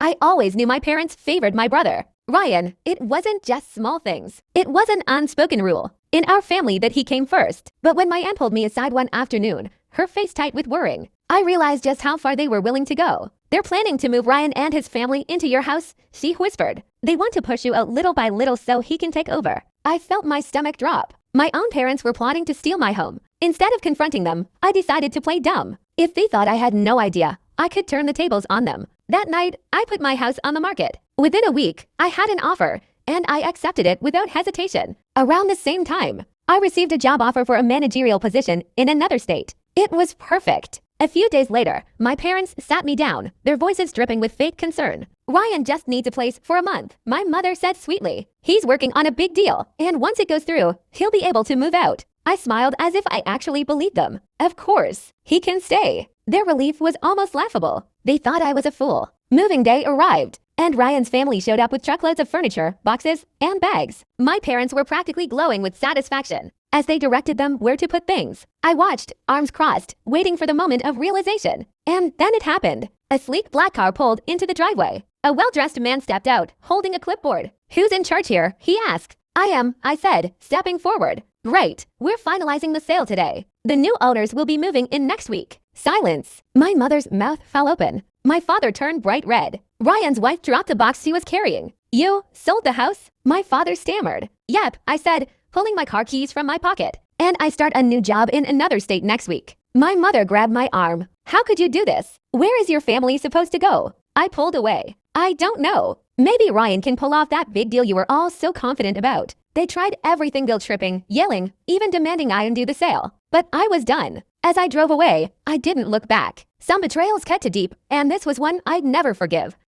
I always knew my parents favored my brother, Ryan. It wasn't just small things. It was an unspoken rule in our family that he came first. But when my aunt pulled me aside one afternoon, her face tight with worrying, I realized just how far they were willing to go. "They're planning to move Ryan and his family into your house," she whispered. "They want to push you out little by little so he can take over." I felt my stomach drop. My own parents were plotting to steal my home. Instead of confronting them, I decided to play dumb. If they thought I had no idea, I could turn the tables on them. That night, I put my house on the market. Within a week, I had an offer, and I accepted it without hesitation. Around the same time, I received a job offer for a managerial position in another state. It was perfect. A few days later, my parents sat me down, their voices dripping with fake concern. "Ryan just needs a place for a month," my mother said sweetly. "He's working on a big deal, and once it goes through, he'll be able to move out." I smiled as if I actually believed them. Of course, he can stay. Their relief was almost laughable. They thought I was a fool. Moving day arrived, and Ryan's family showed up with truckloads of furniture, boxes, and bags. My parents were practically glowing with satisfaction as they directed them where to put things. I watched, arms crossed, waiting for the moment of realization. And then it happened. A sleek black car pulled into the driveway. A well-dressed man stepped out, holding a clipboard. "Who's in charge here?" he asked. "I am," I said, stepping forward. "Great, we're finalizing the sale today. The new owners will be moving in next week." Silence. My mother's mouth fell open. My father turned bright red. Ryan's wife dropped the box she was carrying. "You sold the house?" My father stammered. "Yep," I said, pulling my car keys from my pocket. "And I start a new job in another state next week." My mother grabbed my arm. "How could you do this? Where is your family supposed to go?" I pulled away. "I don't know. Maybe Ryan can pull off that big deal you were all so confident about." They tried everything, guilt-tripping, yelling, even demanding I undo the sale. But I was done. As I drove away, I didn't look back. Some betrayals cut too deep, and this was one I'd never forgive.